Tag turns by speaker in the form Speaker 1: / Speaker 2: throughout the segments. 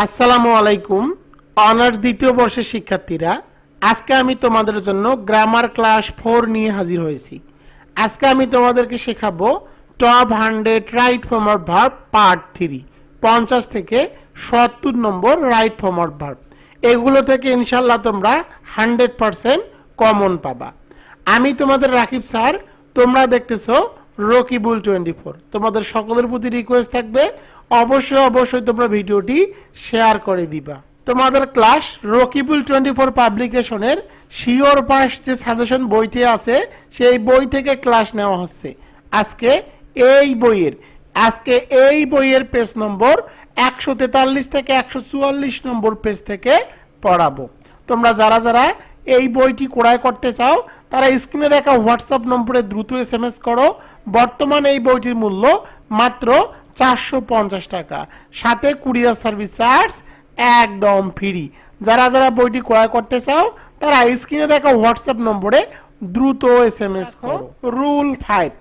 Speaker 1: আসসালামু আলাইকুম অনার্স দ্বিতীয় বর্ষের শিক্ষার্থীরা, আজকে আমি তোমাদের জন্য গ্রামার ক্লাস 4 নিয়ে হাজির হয়েছি। আজকে আমি তোমাদেরকে শেখাবো top 100 right form of verb part 3, 50 থেকে 70 নম্বর রাইট ফর্ম অফ ভার্ব। এগুলো থেকে ইনশাল্লাহ তোমরা 100% কমন পাবা। আমি তোমাদের রাকিব স্যার, তোমরা দেখতেছো রকিবুল 24। তোমাদের সকলের প্রতি রিকোয়েস্ট থাকবে অবশ্যই তোমরা ভিডিওটি শেয়ার করে দিবা। তোমাদের ক্লাস রকিবুল 24 পাবলিকেশনের শিওর পাস যে সাজেশন বইটি আছে সেই বই থেকে ক্লাস নেওয়া হচ্ছে। আজকে এই বইয়ের পেজ নম্বর 143 থেকে 144 নম্বর পেজ থেকে পড়াবো। তোমরা যারা এই বইটি ক্রয় করতে চাও তারা স্ক্রিনে দেখা হোয়াটসঅ্যাপ নম্বরে দ্রুত SMS করো। বর্তমানে এই বইটির মূল্য মাত্র 450 টাকা, সাথে কুরিয়ার সার্ভিস চার্জ একদম ফ্রি। যারা বইটি ক্রয় করতে চাও তারা স্ক্রিনে দেখা হোয়াটসঅ্যাপ নম্বরে দ্রুত SMS করো। রুল 5,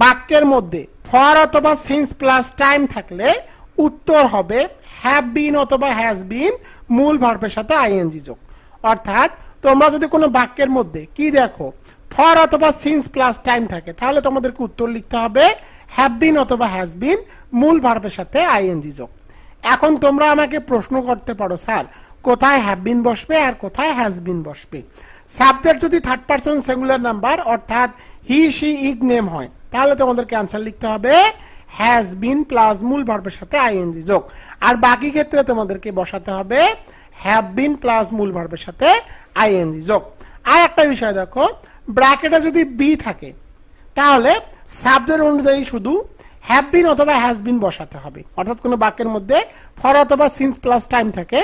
Speaker 1: বাক্যের মধ্যে ফর অথবা সিন্স প্লাস টাইম থাকলে উত্তর হবে হ্যাভ বিন অথবা হ্যাজ বিন মূল ভার্বের সাথে আইএনজি যোগ। অর্থাৎ তোমরা যদি কোনো বাক্যের মধ্যে কি দেখো ফর অথবা সিন্স প্লাস টাইম থাকে তাহলে তোমাদেরকে উত্তর লিখতে হবে হ্যাভ বিন অথবা হ্যাজ বিন মূল ভার্বের সাথে আইএনজি যোগ। এখন তোমরা আমাকে প্রশ্ন করতে পারো, স্যার কোথায় হ্যাভ বিন বসবে আর কোথায় হ্যাজ বিন বসবে? সাবজেক্ট যদি থার্ড পারসন সিঙ্গুলার নাম্বার অর্থাৎ হি শি ইট নেম হয় তাহলে তোমাদেরকে আনসার লিখতে হবে হ্যাজ বিন প্লাস মূল ভার্বের সাথে আইএনজি যোগ। আর বাকি ক্ষেত্রে তোমাদেরকে বসাতে হবে হ্যাভ বিন প্লাস মূল ভার্বের সাথে আইএনজি যোগ। আর একটা বিষয় দেখো, ব্র্যাকেটে যদি বি থাকে তাহলে সাবজেক্ট অনুযায়ী শুধু হ্যাভ বিন অথবা হ্যাজ বিন বসাতে হবে। অর্থাৎ কোনো বাক্যের মধ্যে ফর অথবা সিন্স প্লাস টাইম থাকে,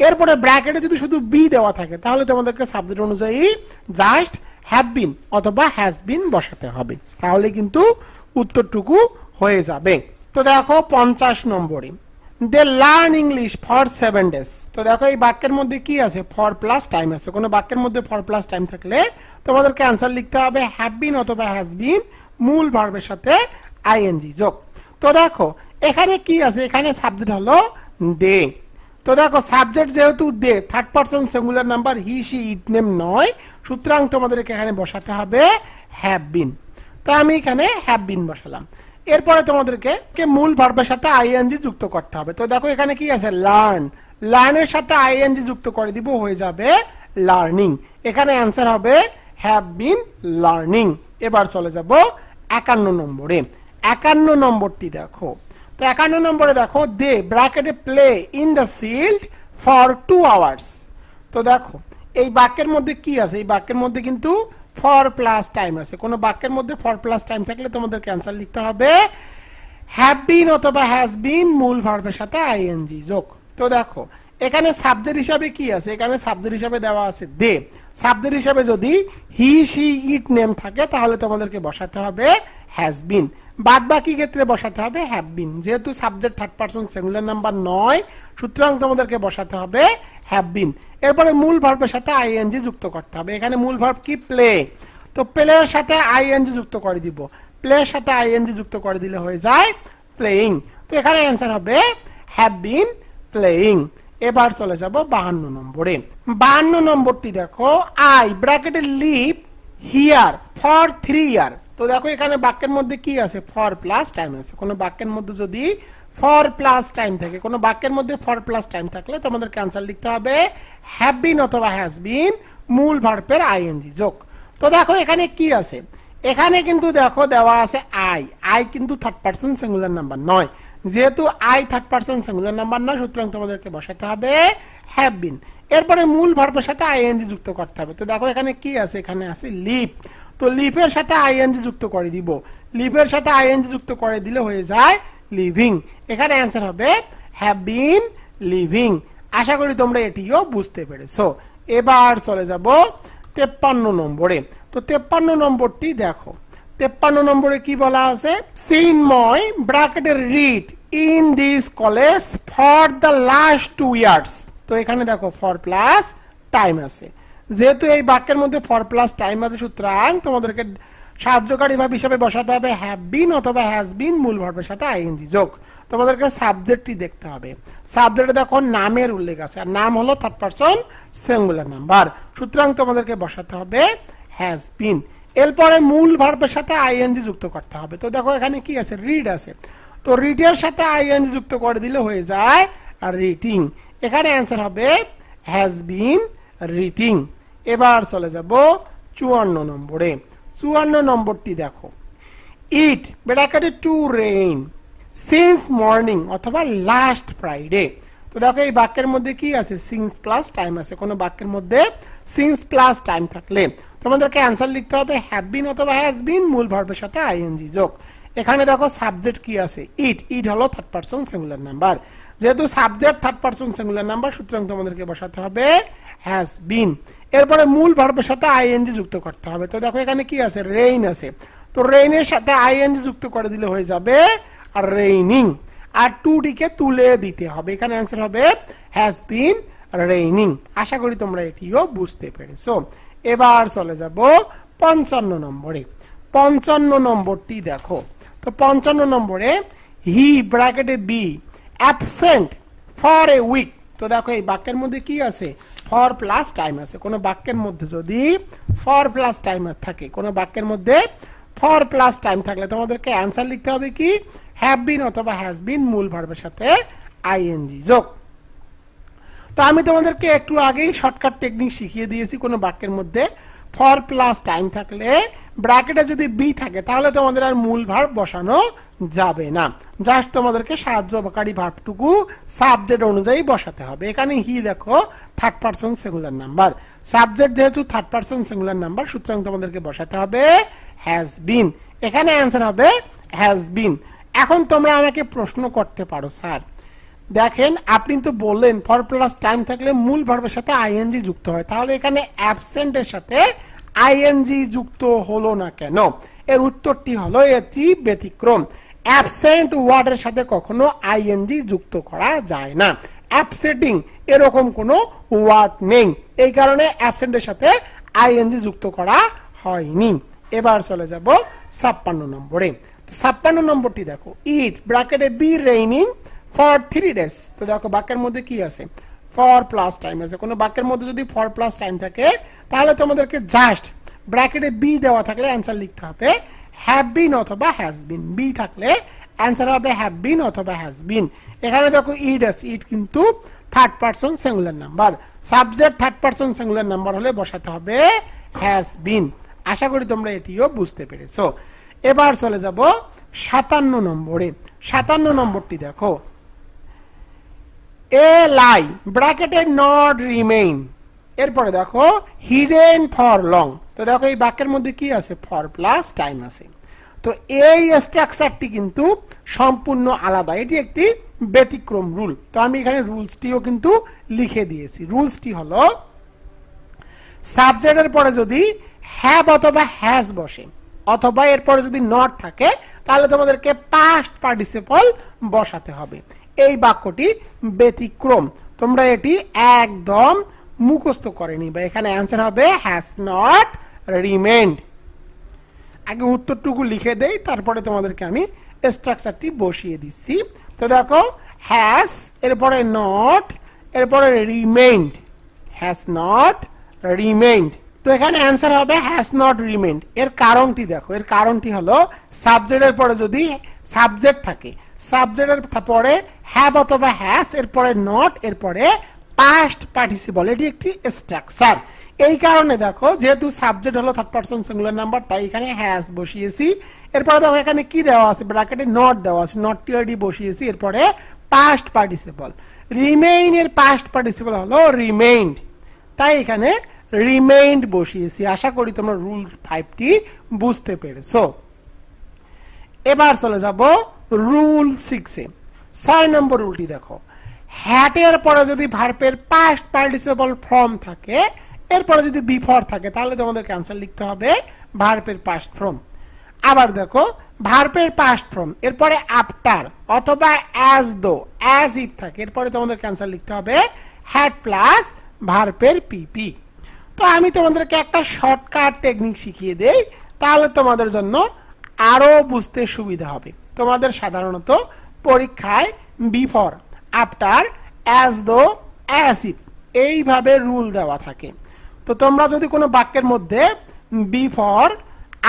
Speaker 1: এরপরে ব্র্যাকেটে যদি শুধু বি দেওয়া থাকে তাহলে তোমাদেরকে সাবজেক্ট অনুযায়ী জাস্ট হ্যাভ বিন অথবা হ্যাজ বিন বসাতে হবে, তাহলে কিন্তু উত্তরটুকু হয়ে যাবে। তো দেখো 50 নম্বরে দে লার্ন ইংলিশ ফর 7 days। তো দেখো এই বাক্যের মধ্যে কি আছে, ফর প্লাস টাইম আছে। কোনো বাক্যের মধ্যে ফর প্লাস টাইম থাকলে তোমাদেরকে আনসার লিখতে হবে হ্যাভ বিন অথবা হ্যাজ বিন মূল ভার্বের সাথে আইএনজি যোগ। তো দেখো এখানে কি আছে, এখানে সাবজেক্ট হলো দে। তো দেখো সাবজেক্ট যেহেতু they, third person singular number he she it name নয়, সুতরাং তোমাদেরকে এখানে বসাতে হবে হ্যাভ বিন। তো আমি এখানে হ্যাভ বিন বসালাম। এরপরে তোমাদেরকে মূল ভার্বের সাথে আইএনজি যুক্ত করতে হবে। তো দেখো এখানে কি আছে, লার্ন, লার্নের সাথে আইএনজি যুক্ত করে দিব, হয়ে যাবে লার্নিং। এখানে অ্যান্সার হবে হ্যাভ বিন লার্নিং। এবার চলে যাব 51 নম্বরে। 51 নম্বরটি দেখো, তো 51 নম্বরে দেখো দে ব্র্যাকেটে play in the field for 2 hours। তো দেখো এই বাক্যের মধ্যে কি আছে, এই বাক্যের মধ্যে কিন্তু ফর প্লাস টাইম আছে। কোন বাক্যের মধ্যে ফর প্লাস টাইম থাকলে তোমাদেরকে অ্যান্সার লিখতে হবে হ্যাভ বিন অথবা হ্যাজ বিন মূল ভার্বের সাথে আইএনজি যোগ। তো দেখো এখানে সাবজেক্ট হিসাবে কি আছে, এখানে সাবজেক্ট হিসাবে দেওয়া আছে দে। সাবজেক্ট হিসাবে যদি হি শি ইট নেম থাকে তাহলে তোমাদেরকে বসাতে হবে হ্যাজ বিন, বাদ বাকি ক্ষেত্রে বসাতে হবে হ্যাভ বিন। যেহেতু subject third person singular number নয়, সুতরাং তোমাদেরকে বসাতে হবে হ্যাভ বিন। এরপরে মূল ভার্বের সাথে আইএনজি যুক্ত করতে হবে। এখানে মূল ভার্ব কি, প্লে। তো প্লে এর সাথে আইএনজি যুক্ত করে দিব, প্লে এর সাথে আইএনজি যুক্ত করে দিলে হয়ে যায় প্লেইং। তো এখানে অ্যান্সার হবে হ্যাভ বিন প্লেইং। এবার চলে যাব 52 নম্বরে। 52 নম্বরটি দেখো আই ব্র্যাকেটে লিভ হিয়ার ফর 3 years। তো দেখো এখানে বাক্যের মধ্যে কি আছে, ফর প্লাস টাইম আছে। কোনো বাক্যের মধ্যে যদি ফর প্লাস টাইম থাকে, কোনো বাক্যের মধ্যে ফর প্লাস টাইম থাকলে তোমাদেরকে আনসার লিখতে হবে হ্যাভ বিন অথবা হ্যাজ বিন মূল ভার্বের আইএনজি যোগ। তো দেখো এখানে কি আছে, এখানে কিন্তু দেখো দেওয়া আছে আই। আই কিন্তু থার্ড পারসন সিঙ্গুলার নাম্বার নয়, যেহেতু I third person singular number নয়, সুতরাং তোমাদেরকে বসাতে হবে হ্যাভ বিন। এরপরে মূল ভার্বের সাথে আইএনজি যুক্ত করতে হবে। তো দেখো এখানে কি আছে, এখানে আছে লিভ। তো লিভের সাথে আইএনজি যুক্ত করে দিব, লিভের সাথে আইএনজি যুক্ত করে দিলে হয়ে যায় লিভিং। এখানে অ্যান্সার হবে হ্যাভ বিন লিভিং। আশা করি তোমরা এটিও বুঝতে পেরেছো। এবার চলে যাব 53 নম্বরে। তো 53 নম্বরটি দেখো, 53 নম্বরে কি বলা আছে, চিন্ময় ব্র্যাকেটে read in this college for the last 2 years। তো এখানে দেখো ফর প্লাস টাইম আছে। যেহেতু এই বাক্যের মধ্যে ফর প্লাস টাইম আছে, সুতরাং তোমাদেরকে সাহায্যকারী ভাব হিসাবে বসাতে হবে হ্যাভ বিন অথবা হ্যাজ বিন মূল ভার্বের সাথে আইএনজি যোগ। তোমাদেরকে সাবজেক্টটি দেখতে হবে। সাবজেক্টে দেখো নামের উল্লেখ আছে, আর নাম হলো থার্ড পারসন সিঙ্গুলার নাম্বার, সুতরাং তোমাদেরকে বসাতে হবে হ্যাজ বিন। এরপরে মূল ভার্বের সাথে আইএনজি যুক্ত করতে হবে। তো দেখো এখানে কি আছে, রিড আছে, তো রিডের সাথে আইএনজি যুক্ত করে দিলে হয়ে যায় রিডিং। এখানে অ্যান্সার হবে হ্যাজ বিন রিডিং। এবার চলে যাব 54 নম্বরে। 54 নম্বরটি দেখো, ইট ব্র্যাকেটে টু রেইন সিন্স মর্নিং অথবা লাস্ট ফ্রাইডে। তো দেখো এই বাক্যের মধ্যে কি আছে, সিন্স প্লাস টাইম আছে। কোন বাক্যের মধ্যে সিন্স প্লাস টাইম থাকলে তোমাদেরকে অ্যান্সার লিখতে হবে হ্যাভ বিন অথবা হ্যাজ বিন, মূল ভার্বের সাথে আইএনজি যোগ। এখানে দেখো সাবজেক্ট কি আছে, ইট। ইট হলো থার্ড পারসন সিঙ্গুলার নাম্বার, যেহেতু subject third person singular number, সুতরাং তোমাদেরকে বসাতে হবে হ্যাজ বিন। এরপরে মূল ভার্বের সাথে আইএনজি যুক্ত করতে হবে। তো দেখো এখানে কি আছে, রেইন আছে, তো রেইনের সাথে আইএনজি যুক্ত করে দিলে হয়ে যাবে আর রেইনিং, আর টুটিকে তুলে দিতে হবে। এখানে অ্যান্সার হবে হ্যাজ বিন রেইনিং। আশা করি তোমরা এটিও বুঝতে পেরেছো। এবার চলে যাব 55 নম্বরে। 55 নম্বরটি দেখো, তো 55 নম্বরে হি ব্র্যাকেটে be absent for a week. তো দেখো এই বাক্যের মধ্যে কি আছে, ফর প্লাস টাইম আছে। কোন বাক্যের মধ্যে যদি ফর প্লাস টাইম থাকে, কোন বাক্যের মধ্যে ফর প্লাস টাইম থাকলে তোমাদেরকে অ্যান্সার লিখতে হবে কি, হ্যাভ বিন অথবা হ্যাজ বিন, মূল ভার্বের সাথে আইএনজি যোগ। তো আমি তোমাদেরকে একটু আগেই শর্টকাট টেকনিক শিখিয়ে দিয়েছি। কোন বাক্যের মধ্যে ফর প্লাস টাইম থাকলে ব্র্যাকেটে যদি বি থাকে তাহলে তোমাদের আর মূল ভার্ব বসানো যাবে না, জাস্ট তোমাদেরকে সাহায্যকারী ভার্বটুকু সাবজেক্ট অনুযায়ী বসাতে হবে। এখানে হি দেখো third person singular number, subject যেহেতু থার্ড পারসন সিঙ্গুলার নাম্বার, সুতরাং তোমাদেরকে বসাতে হবে হ্যাজ বিন। এখানে অ্যান্সার হবে হ্যাজ বিন। এখন তোমরা আমাকে প্রশ্ন করতে পারো, স্যার দেখেন আপনি তো বললেন ফর প্লাস টাইম থাকলে মূল ভার্বের সাথে আইএনজি যুক্ত হয়, তাহলে এখানে অ্যাবসেন্টের সাথে আইএনজি যুক্ত হলো না কেন? এর উত্তরটি হলো এটি ব্যতিক্রম। অ্যাবসেন্ট ওয়ার্ডের সাথে কখনো আইএনজি যুক্ত করা যায় না। অ্যাবসেন্টিং এরকম কোনো ওয়ার্ড নেই, এই কারণে অ্যাবসেন্টের সাথে আইএনজি যুক্ত করা হয়নি। এবার চলে যাব 56 নম্বরে। 56 নম্বরটি দেখো, ইট ব্র্যাকেটে বি রেইনিং ফর 3 days। তো দেখো বাক্যের মধ্যে কি আছে, ফর প্লাস টাইম আছে। কোন বাক্যের মধ্যে যদি ফর প্লাস টাইম থাকে তাহলে তোমাদেরকে জাস্ট ব্র্যাকেটে বি দেওয়া থাকলে অ্যান্সার লিখতে হবে হ্যাভ বিন অথবা হ্যাজ বিন। বি থাকলে অ্যান্সার হবে হ্যাভ বিন অথবা হ্যাজ বিন। এখানে দেখো ইট আছে, ইট কিন্তু third person singular number, subject third person singular number হলে বসাতে হবে হ্যাজ বিন। আশা করি তোমরা এটিও বুঝতে পেরেছো। এবার চলে যাব 57 নম্বরে। 57 নম্বরটি দেখো, এ লাই ব্র্যাকেটে নট রিমেইন, এরপরে দেখো হিডেন ফর লং। তো দেখো এই বাক্যের মধ্যে কি আছে, ফর প্লাস টাইম আছে। তো এই স্ট্রাকচারটি কিন্তু সম্পূর্ণ আলাদা, এটি একটি ব্যতিক্রম রুল। তো আমি এখানে রুলসটিও কিন্তু লিখে দিয়েছি। রুলসটি হলো সাবজেক্টের পরে যদি হ্যাভ অথবা হ্যাজ বসে অথবা এরপরে যদি নট থাকে তাহলে তোমাদেরকে পাস্ট পার্টিসিপল বসাতে হবে। এই বাক্যটি ব্যতিক্রম, তোমরা এটি একদম মুখস্থ করে নিবা। এখানে অ্যান্সার হবে হ্যাজ নট রিমেইনড। আগে উত্তরটুকু লিখে দেই, তারপরে তোমাদেরকে আমি স্ট্রাকচারটি বসিয়ে দিচ্ছি। তো দেখো হ্যাজ, এরপরে নট, এরপরে রিমেইনড, হ্যাজ নট রিমেইনড। তো এখানে অ্যান্সার হবে হ্যাজ নট রিমেইনড। এর কারণটি দেখো, এর কারণটি হলো সাবজেক্টের পরে যদি সাবজেক্ট থাকে, সাবজেক্টের পরে হ্যাভ অথবা হ্যাজ, এরপরে নট, এরপরে পাস্ট পার্টিসিপল, এটি একটি স্ট্রাকচার। এই কারণে দেখো যেহেতু সাবজেক্ট হলো থার্ড পারসন সিঙ্গুলার নাম্বার, তাই এখানে হ্যাজ বসিয়েছি। এরপরে দেখো এখানে কি দেওয়া আছে, ব্র্যাকেটে নট দেওয়া আছে, নটটি অলরেডি বসিয়েছি। এরপরে পাস্ট পার্টিসিপল, রিমেইন এর পাস্ট পার্টিসিপল হলো রিমেইনড, তাই এখানে রিমেইনড বসিয়েছি। আশা করি তোমরা রুল 5টি বুঝতে পেরেছো। এবার চলে যাব রুল 6-এ। 6 নম্বর রুলটি দেখো, হ্যাটের পরে যদি ভার্বের পাস্ট পার্টিসিপল ফর্ম থাকে, এরপরে যদি বিফোর থাকে তাহলে তোমাদেরকে অ্যান্সার লিখতে হবে ভার্বের পাস্ট ফর্ম। আবার দেখো ভার্বের পাস্ট ফর্ম এরপরে আফটার অথবা অ্যাজ দো, অ্যাজ ইফ থাকে, এরপরে তোমাদেরকে অ্যান্সার লিখতে হবে হ্যাড প্লাস ভার্বের পিপি। তো আমি তোমাদেরকে একটা শর্টকাট টেকনিক শিখিয়ে দেই, তাহলে তোমাদের জন্য আরো বুঝতে সুবিধা হবে। তোমাদের সাধারণত পরীক্ষায় before, after, as though, as if এইভাবে রুল দেওয়া থাকে। তো তোমরা যদি কোনো বাক্যের মধ্যে before,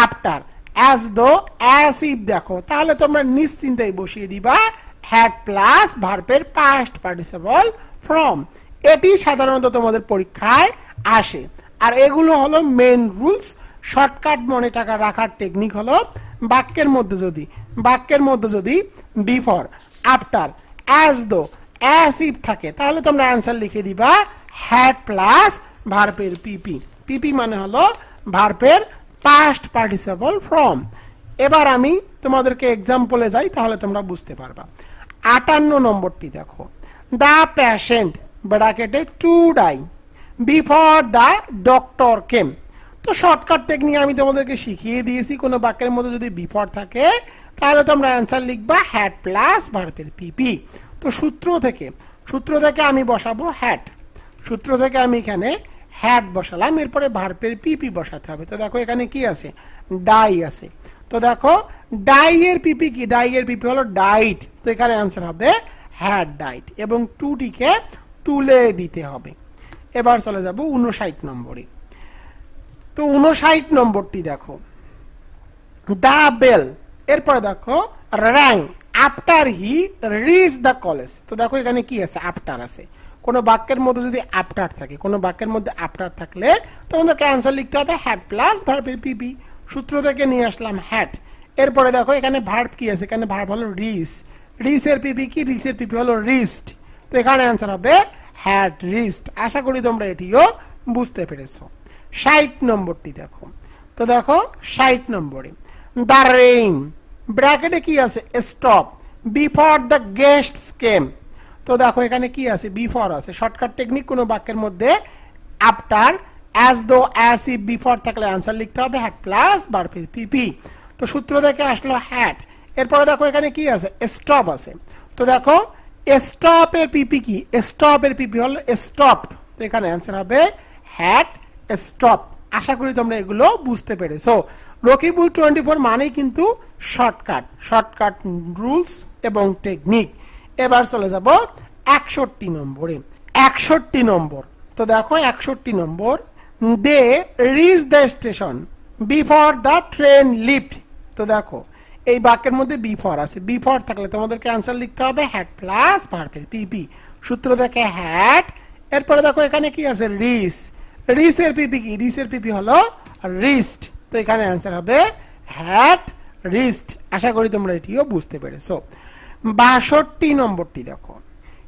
Speaker 1: after, as though, as if দেখো, তাহলে তোমরা নিশ্চিন্তেই বসিয়ে দিবা হ্যাড প্লাস ভার্বের পাস্ট পার্টিসিপল ফ্রম। এটি সাধারণত তোমাদের পরীক্ষায় আসে। আর এগুলো হলো মেন রুলস। শর্টকাট মনে টাকা রাখার টেকনিক হলো বাক্যের মধ্যে যদি before, after, as though, as if থাকে, তাহলে তোমরা অ্যান্সার লিখে দিবা হ্যাড প্লাস ভার্বের পিপি। পিপি মানে হলো ভার্বের পাস্ট পার্টিসিপল ফ্রম। এবার আমি তোমাদেরকে এক্সাম্পলে যাই, তাহলে তোমরা বুঝতে পারবা। 58 নম্বরটি দেখো, দ্য পেশেন্ট ব্র্যাকেটে to die before the doctor came. তো শর্টকাট টেকনিক আমি তোমাদেরকে শিখিয়ে দিয়েছি। কোনো বাক্যের মধ্যে যদি বিফোর থাকে তাহলে তোমরা অ্যান্সার লিখবা হ্যাড প্লাস ভার্বের পিপি। তো সূত্র থেকে আমি বসাবো হ্যাড। সূত্র থেকে আমি এখানে হ্যাড বসালাম, এরপরে ভার্বের পিপি বসাতে হবে। তো দেখো এখানে কি আছে, ডাই আছে। তো দেখো ডাই এর পিপি কি, ডাই এর পিপি হলো ডাইট। তো এখানে অ্যান্সার হবে হ্যাড ডাইট এবং টুটিকে তুলে দিতে হবে। এবার চলে যাব 59 নম্বরে। তো 59 নম্বরটি দেখো, দা বেল, এরপরে দেখো rang after he reach the college. তো দেখো এখানে কি আছে, আফটার আছে। কোন বাক্যের মধ্যে যদি আফটার থাকে, কোন বাক্যের মধ্যে আফটার থাকলে তোমাদেরকে অ্যান্সার লিখতে হবে হ্যাড প্লাস ভার্বের পিপি। সূত্র থেকে নিয়ে আসলাম হ্যাড। এরপরে দেখো এখানে ভার্ব কি আছে, এখানে ভার্ব হলো রিচ। রিচ এর পিপি কি, রিচ এর পিপি হলো রিচড। তো এখানে অ্যান্সার হবে হ্যাড রিচড। আশা করি তোমরা এটিও বুঝতে পেরেছো। 60 নম্বরটি দেখো। তো দেখো 60 নম্বরে দ্য রেইন ব্র্যাকেটে কি আছে, স্টপ বিফোর দ্য গেস্টস কেম। তো দেখো এখানে কি আছে, বিফোর আছে। শর্টকাট টেকনিক, কোনো বাক্যের মধ্যে after, as though, as if before থাকলে অ্যান্সার লিখতে হবে হ্যাড প্লাস ভার্বের পিপি। তো সূত্র থেকে আসলো হ্যাড। এরপরে দেখো এখানে কি আছে, স্টপ আছে। তো দেখো স্টপ এর পিপি কি, স্টপ এর পিপি হলো স্টপড। তো এখানে অ্যান্সার হবে হ্যাড স্টপ। আশা করি তোমরা এগুলো বুঝতে পেরেছো। রকিবুল 24 মানেই কিন্তু শর্টকাট রুলস এবং টেকনিক। এবার চলে যাব 61 নম্বরে। 61 নম্বর। তো দেখো 61 number, they reach the station before the train left. তো দেখো এই বাক্যের মধ্যে বিফোর আছে। বিফোর থাকলে তোমাদেরকে অ্যান্সার লিখতে হবে হ্যাড প্লাস ভার্বের পিপি। সূত্র থেকে হ্যাড। এরপরে দেখো এখানে কি আছে, রিচ। রিচ এর পিপি কি, রিচ এর পিপি হলো রিচড। তো এখানে অ্যান্সার হবে হ্যাড রিচড। আশা করি তোমরা এটিও বুঝতে পেরেছো। 62 নম্বরটি দেখো,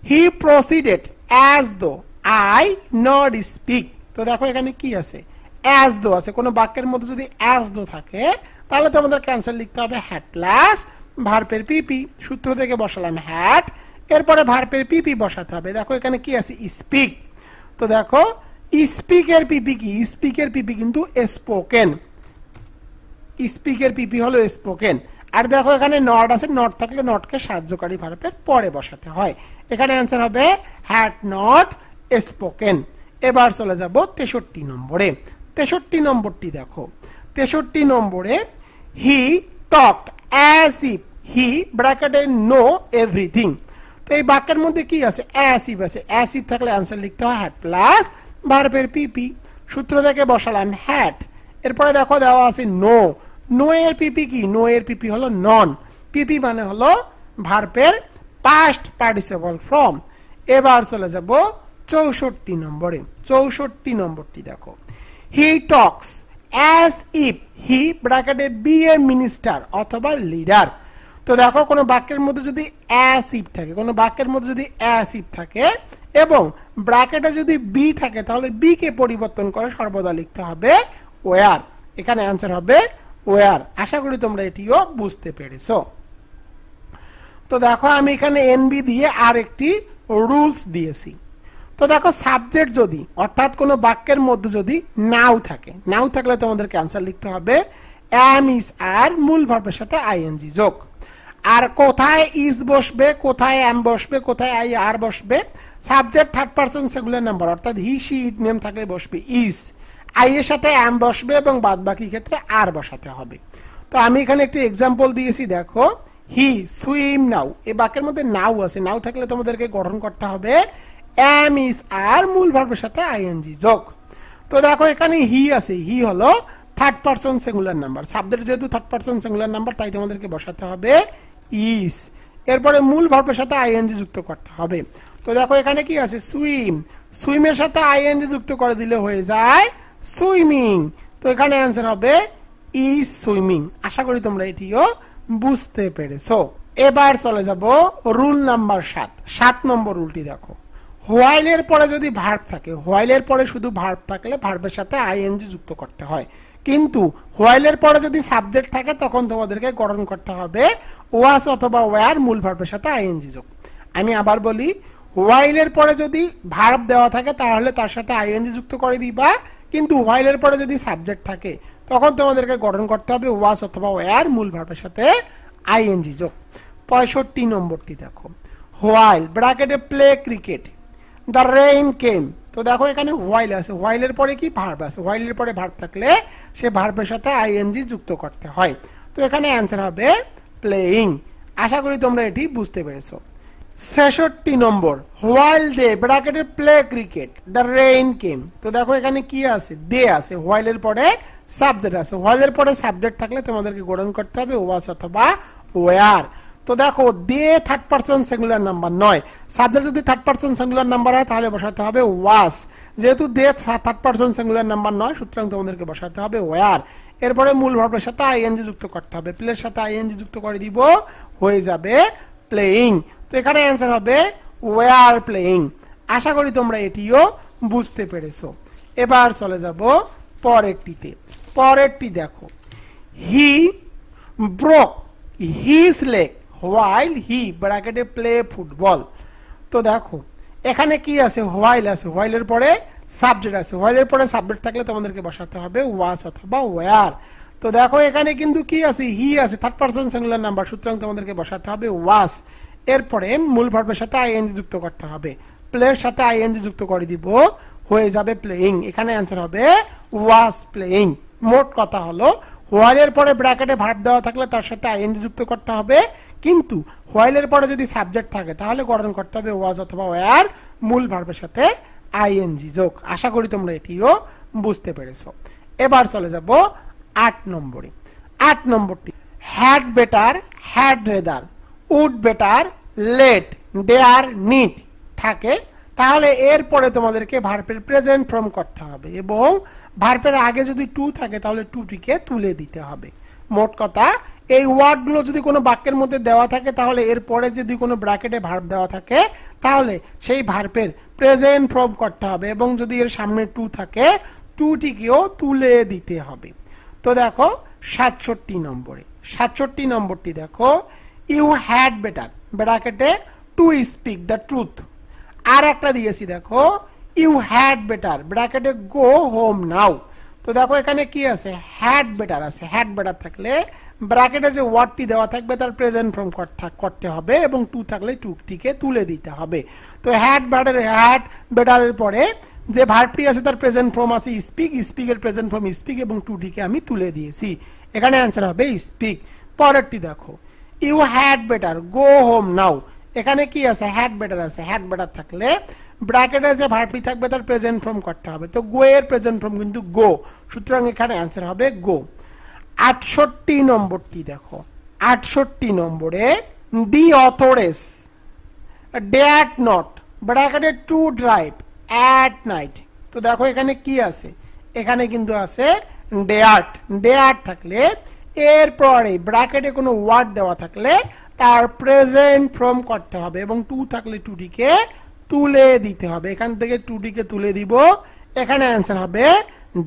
Speaker 1: he proceeded as though I not speak. তো দেখো এখানে কি আছে, অ্যাজ দো আছে। কোনো বাক্যের মধ্যে যদি অ্যাজ দো থাকে তাহলে তোমাদের অ্যান্সার লিখতে হবে হ্যাড প্লাস ভার্বের পিপি। সূত্র থেকে বসালাম হ্যাড, এরপরে ভার্বের পিপি বসাতে হবে। দেখো এখানে কি আছে, স্পিক। তো দেখো স্পিকের পিপি কি, স্পিকের পিপি কিন্তু স্পোকেন। স্পিকের পিপি হলো স্পোকেন। আর দেখো এখানে নট আছে, নট থাকলে নটকে সাহায্যকারী ভার্বের পরে বসাতে হয়। এখানে অ্যান্সার হবে হ্যাড নট স্পোকেন। এবার চলে যাব 63 নম্বরে। 63 নম্বরটি দেখো। 63 নম্বরে he talked as if he ব্র্যাকেটে নো এভরিথিং। তো এই বাক্যের মধ্যে কি আছে, অ্যাজ ইফ আছে। অ্যাজ ইফ থাকলে অ্যান্সার লিখতে হয় হ্যাড প্লাস ভার্বের পিপি। সূত্র থেকে বসালাম হ্যাড। এরপরে দেখো দেওয়া আছে নো। নো এর পিপি কি, নো এর পিপি হলো নন। পিপি মানে হলো ভার্বের পাস্ট পার্টিসিপল ফ্রম। এবার চলে যাব 64 নম্বরে। 64 নম্বরটি দেখো, হি টক্স অ্যাজ ইফ হি ব্র্যাকেটে বি এ মিনিস্টার অথবা লিডার। তো দেখো কোনো বাক্যের মধ্যে যদি অ্যাজ ইফ থাকে, কোনো বাক্যের মধ্যে যদি অ্যাজ ইফ থাকে এবং ব্র্যাকেটে যদি বি থাকে, তাহলে বি কে পরিবর্তন করে সর্বদা লিখতে হবে ওয়ার। এখানে অ্যান্সার হবে ওয়ার। আশা করি তোমরা এটিও বুঝতে পেরেছো। তো দেখো আমি এখানে এনবি দিয়ে আর একটি রুলস দিয়েছি। তো দেখো সাবজেক্ট যদি, অর্থাৎ কোনো বাক্যের মধ্যে যদি নাও থাকে, নাও থাকলে তোমাদেরকে অ্যান্সার লিখতে হবে এম ইজ আর মূল ভার্বের সাথে আইএনজি যোগ। আর কোথায় ইজ বসবে, কোথায় এম বসবে, কোথায় আই আর বসবে, subject third person singular number অর্থাৎ হি শি ইট নেম থাকলে বসবে ইজ, আই এর সাথে এম বসবে এবং বাদ বাকি ক্ষেত্রে আর বসাতে হবে। তো আমি এখানে একটি এক্সাম্পল দিয়েছি। দেখো হি সুইম নাও, এই বাক্যের মধ্যে নাও আছে, নাও থাকলে তোমাদেরকে গঠন করতে হবে এম ইজ আর মূল ভার্বের সাথে আইএনজি যোগ। তো দেখো এখানে হি আছে, হি হলো third person singular number, subject যেহেতু থার্ড পারসন সিঙ্গুলার নাম্বার তাই তোমাদেরকে বসাতে হবে ইজ, এরপরে মূল ভার্বের সাথে আইএনজি যুক্ত করতে হবে। তো দেখো এখানে কি আছে সুইম, সুইমের সাথে আইএনজি যুক্ত করে দিলে হয়ে যায় সুইমিং। তো এখানে অ্যান্সার হবে ইজ সুইমিং। আশা করি তোমরা এটিও বুঝতে পেরেছো। এবার চলে যাব রুল নাম্বার 7, 7 নম্বর রুলটি দেখো, হোয়াইল এর পরে যদি ভার্ব থাকে, হোয়াইল এর পরে শুধু ভার্ব থাকলে ভার্বের সাথে আইএনজি যুক্ত করতে হয়, কিন্তু হোয়াইল এর পরে যদি সাবজেক্ট থাকে তখন তোমাদেরকে গঠন করতে হবে ওয়াজ অথবা ওয়্যার মূল ভার্বের সাথে আইএনজি যোগ। আমি আবার বলি, হোয়াইল এর পরে যদি ভার্ব দেওয়া থাকে তাহলে তার সাথে আইএনজি যুক্ত করে দিবা, কিন্তু হোয়াইল এর পরে যদি সাবজেক্ট থাকে তখন তোমাদেরকে গঠন করতে হবে ওয়াজ অথবা ওয়্যার মূল ভার্বের সাথে আইএনজি যোগ। 65 নম্বরটি দেখো, হোয়াইল ব্র্যাকেটে play cricket the rain came. তো দেখো এখানে হোয়াইল আছে, হোয়াইলের পরে কি ভার্ব আছে, হোয়াইলের পরে ভার্ব থাকলে সে ভার্বের সাথে আইএনজি যুক্ত করতে হয়। তো এখানে অ্যান্সার হবে প্লেইং। আশা করি তোমরা এটি বুঝতে পেরেছো। 66 নম্বর, হোয়াইল দে ব্র্যাকেটে play cricket the rain came. তো দেখো এখানে কি আছে, দে আছে, হোয়াইলের পরে সাবজেক্ট আছে, হোয়াইলের পরে সাবজেক্ট থাকলে তোমাদেরকে গঠন করতে হবে ওয়াজ অথবা ওয়্যার। তো দেখো দে থার্ড পারসন সিঙ্গুলার নাম্বার নয়, সাবজেক্ট যদি থার্ড পারসন সিঙ্গুলার নাম্বার হয় তাহলে বসাতে হবে ওয়াজ, যেহেতু they third person singular number নয় সুতরাং তোমাদেরকে বসাতে হবে ওয়্যার, এরপরে মূল ভার্বের সাথে আইএনজি যুক্ত করতে হবে, প্লের সাথে আইএনজি যুক্ত করে দিব, হয়ে যাবে প্লেইং। তো এখানে অ্যান্সার হবে ওয়্যার প্লেইং। আশা করি তোমরা এটিও বুঝতে পেরেছো। এবার চলে যাব পরেরটিতে। পরেরটি দেখো, he broke his leg while he ব্র্যাকেটে প্লে ফুটবল। তো দেখো এখানে কি আছে, হোয়াইল আছে, হোয়াইলের পরে সাবজেক্ট আছে, হোয়াইলের পরে সাবজেক্ট থাকলে তোমাদেরকে বসাতে হবে ওয়াজ অথবা ওয়্যার। তো দেখো এখানে কিন্তু কি আছে, হি আছে, থার্ড পারসন সিঙ্গুলার নাম্বার সুতরাং তোমাদেরকে বসাতে হবে ওয়াজ, এরপরে মূল ভার্বের সাথে আইএনজি যুক্ত করতে হবে, প্লের সাথে আইএনজি যুক্ত করে দিব, হয়ে যাবে প্লেইং। এখানে অ্যান্সার হবে ওয়াজ প্লেইং। মোট কথা হলো হোয়াইলের পরে ব্র্যাকেটে ভার্ব দেওয়া থাকলে তার সাথে আইএনজি যুক্ত করতে হবে, কিন্তু হোয়াইলের পরে যদি সাবজেক্ট থাকে তাহলে গঠন করতে হবে ওয়াজ অথবা ওয়্যার মূল ভার্বের সাথে আইএনজি যোগ। আশা করি তোমরা এটিও বুঝতে পেরেছো। এবার চলে যাব 8 নম্বরে। 8 নম্বরটি, had better had rather would better let dare need থাকে, তাহলে এরপরে তোমাদেরকে ভার্বের প্রেজেন্ট ফর্ম করতে হবে এবং ভার্বের আগে যদি টু থাকে তাহলে টুটিকে তুলে দিতে হবে। মোট কথা এই ওয়ার্ডগুলো যদি কোনো বাক্যের মধ্যে দেওয়া থাকে তাহলে এরপরে যদি কোনো ব্র্যাকেটে ভার্ব দেওয়া থাকে তাহলে সেই ভার্বের প্রেজেন্ট ফর্ম করতে হবে এবং যদি এর সামনে টু থাকে টুটিকেও তুলে দিতে হবে। তো দেখো 67 নম্বরে, 67 নম্বরটি দেখো, ইউ হ্যাড বেটার ব্র্যাকেটে টু স্পিক দ্য ট্রুথ। আর একটা দিয়েছি দেখো, ইউ হ্যাড বেটার ব্র্যাকেটে গো হোম নাও। তো দেখো এখানে কি আছে, হ্যাড বেটার আছে, হ্যাড বেটার থাকলে ব্র্যাকেটে যে ওয়ার্ডটি দেওয়া থাকবে তার প্রেজেন্ট ফর্ম করতে হবে এবং টু থাকলে টুটিকে তুলে দিতে হবে। তো হ্যাড বেটারের পরে যে ভার্বটি আছে তার প্রেজেন্ট ফর্ম আছে স্পিক, স্পিকের প্রেজেন্ট ফর্ম স্পিক এবং টুটিকে আমি তুলে দিয়েছি, এখানে অ্যান্সার হবে স্পিক। পরেরটি দেখো, you had better go home now. এখানে কি আছে, হ্যাড বেটার আছে, হ্যাড বেটার থাকলে ব্র্যাকেটে যে ভার্বটি থাকবে তার প্রেজেন্ট ফর্ম করতে হবে, তো গো এর প্রেজেন্ট ফর্ম কিন্তু গো, সুতরাং এখানে অ্যান্সার হবে গো। 68 নম্বরটি দেখো, 68 নম্বরে, দি অথরেস ডেয়ার নট ব্র্যাকেটে টু ড্রাইভ অ্যাট নাইট। তো দেখো এখানে কি আছে, এখানে কিন্তু আছে ডেয়ার্ট, ডেয়ার থাকলে এরপরে ব্র্যাকেটে কোনো ওয়ার্ড দেওয়া থাকলে তার প্রেজেন্ট ফর্ম করতে হবে এবং টু থাকলে টুটিকে তুলে দিতে হবে, এখান থেকে টুটিকে তুলে দিব, এখানে অ্যান্সার হবে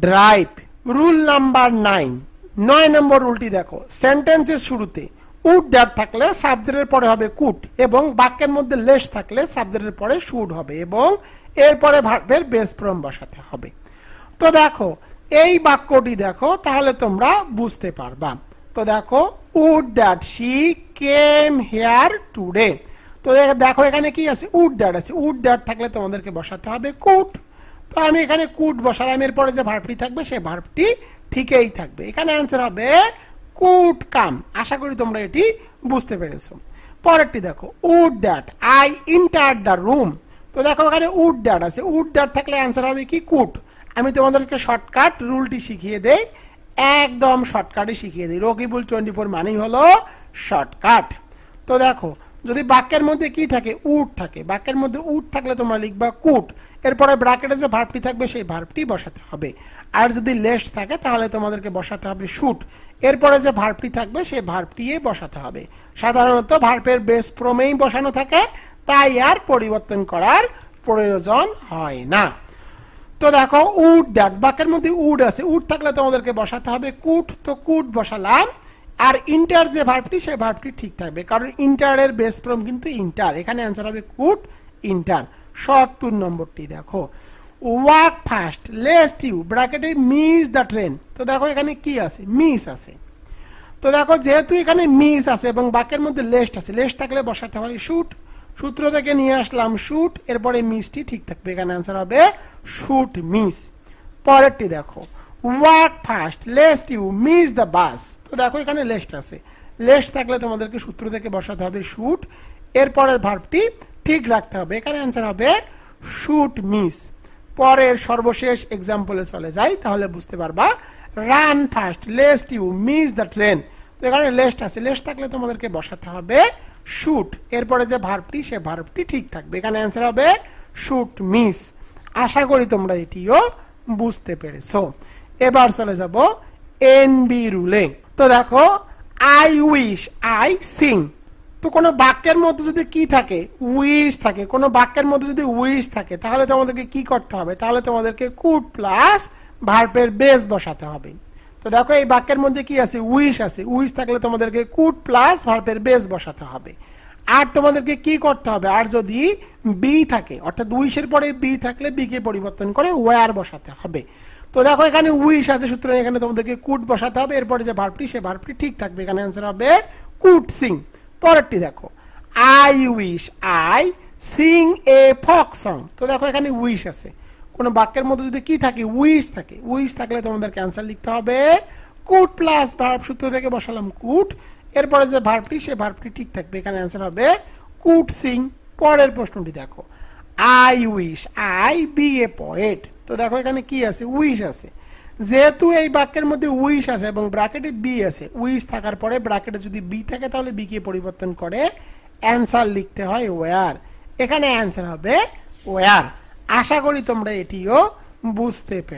Speaker 1: ড্রাইভ। রুল নাম্বার 9, 9 নম্বর রুলটি দেখো, সেন্টেন্সের শুরুতে উড দ্যাট থাকলে সাবজেক্টের পরে হবে কুড এবং বাক্যের মধ্যে লেস থাকলে সাবজেক্টের পরে শুড হবে এবং এরপরে ভার্বের বেস ফর্ম বসাতে হবে। তো দেখো এই বাক্যটি দেখো তাহলে তোমরা বুঝতে পারবা। তো দেখো, would that she came here today. তো দেখো এখানে কি আছে, উড দ্যাট আছে, উড দ্যাট থাকলে তোমাদেরকে বসাতে হবে কুড। তো আমি এখানে কুড বসালাম, এরপরে যে ভার্বটি থাকবে সেই ভার্বটি ঠিকই থাকবে, এখানে অ্যান্সার হবে কুড কাম। আশা করি তোমরা এটি বুঝতে পেরেছো। পরেরটি দেখো, would that I enter the room. তো দেখো এখানে উড দ্যাট আছে, উড দ্যাট থাকলে অ্যান্সার হবে কি কুড। আমি তোমাদেরকে শর্টকাট রুলটি শিখিয়ে দেই, একদম শর্টকাটে শিখিয়ে দিই। রকিবুল 24 মানেই হলো শর্টকাট। তো দেখো যদি বাক্যের মধ্যে কি থাকে, উড থাকে, বাক্যের মধ্যে উড থাকলে তোমরা লিখবা কুড, এরপরে ব্র্যাকেটে যে ভার্বটি থাকবে সেই ভার্বটি বসাতে হবে। আর যদি লেস্ট থাকে তাহলে তোমাদেরকে বসাতে হবে শুট, এরপরে যে ভার্বটি থাকবে সেই ভার্বটি বসাতে হবে। সাধারণত ভার্বের বেস ফর্মেই বসানো থাকে, তাই আর পরিবর্তন করার প্রয়োজন হয় না। তো দেখো উড দ্যাট, বাক্যের মধ্যে উড আছে, উড থাকলে তোমাদেরকে বসাতে হবে কুড, তো কুড বসালাম। আর ইন্টার যে ভার্বটি সেই ভার্বটি ঠিক থাকবে, কারণ ইন্টারের বেস ফর্ম কিন্তু ইন্টার, এখানে অ্যান্সার হবে কুড ইন্টার। 70 নম্বরটি দেখো, ওয়াক ফাস্ট লেস্ট ইউ ব্র্যাকেটে মিস দ্য ট্রেন। তো দেখো এখানে কি আছে, মিস আছে। তো দেখো যেহেতু এখানে মিস আছে এবং বাক্যের মধ্যে লেস্ট আছে, লেস্ট থাকলে বসাতে হয় শুট, সূত্র থেকে নিয়ে আসলাম শুট, এরপরে মিসটি ঠিক থাকবে, এখানে অ্যান্সার হবে শুট মিস। পরেরটি দেখো, walk fast lest you miss the bus. তো দেখো এখানে লেস্ট আছে, লেস্ট থাকলে তোমাদেরকে সূত্র থেকে বসাতে হবে শুট, এরপরের ভার্বটি ঠিক রাখতে হবে, এখানে অ্যান্সার হবে শুট মিস। পরের সর্বশেষ এক্সাম্পলে চলে যাই, তাহলে বুঝতে পারবা। Run fast lest you miss the train. তো এখানে লেস্ট আছে, লেস্ট থাকলে তোমাদেরকে বসাতে হবে শুট, এরপরে যে ভার্বটি সে ভার্বটি ঠিক থাকবে, এখানে অ্যান্সার হবে শুট মিস। আশা করি তোমরা এটিও বুঝতে পেরেছো। এবার চলে যাব এনবি রুলে। তো দেখো আই উইশ আই সিং। তো কোনো বাক্যের মধ্যে যদি কি থাকে, উইশ থাকে, কোনো বাক্যের মধ্যে যদি উইশ থাকে তাহলে তোমাদেরকে কি করতে হবে, তাহলে তোমাদেরকে কুড প্লাস ভার্বের বেস বসাতে হবে। তো দেখো এই বাক্যের মধ্যে কি আছে, উইশ আছে, উইশ থাকলে তোমাদেরকে কুড প্লাস ভার্বের বেস বসাতে হবে। আর তোমাদেরকে কি করতে হবে, আর যদি বি থাকে অর্থাৎ উইশের পরে বি থাকলে বি কে পরিবর্তন করে ওয়্যার বসাতে হবে। তো দেখো এখানে উইশ আছে, সুতরাং এখানে তোমাদেরকে কুড বসাতে হবে, এরপরে যে ভার্বটি সে ভার্বটি ঠিক থাকবে, এখানে অ্যান্সার হবে কুড সিং। পরেরটি দেখো, I wish I sing a folk song. তো দেখো এখানে উইশ আছে, কোনো বাক্যের মধ্যে যদি কি থাকে, উইশ থাকে, উইশ থাকলে তোমাদেরকে অ্যান্সার লিখতে হবে কুড প্লাস ভার্ব, সূত্র থেকে বসালাম কুড, এরপরে যে ভার্বটি সে ভার্বটি ঠিক থাকবে, এখানে অ্যান্সার হবে কুড সিং। পরের প্রশ্নটি দেখো, I wish I be a poet. তো দেখো এখানে কি আছে, উইশ আছে, যেহেতু এই বাক্যের মধ্যে উইশ আছে এবং ব্র্যাকেটে বি আছে, উইশ থাকার পরে ব্র্যাকেটে যদি বি থাকে তাহলে বি কে পরিবর্তন করে অ্যান্সার লিখতে হয় ওয়্যার, এখানে অ্যান্সার হবে ওয়্যার। আশা করি তোমরা এটিও বুঝতে পেরেছো।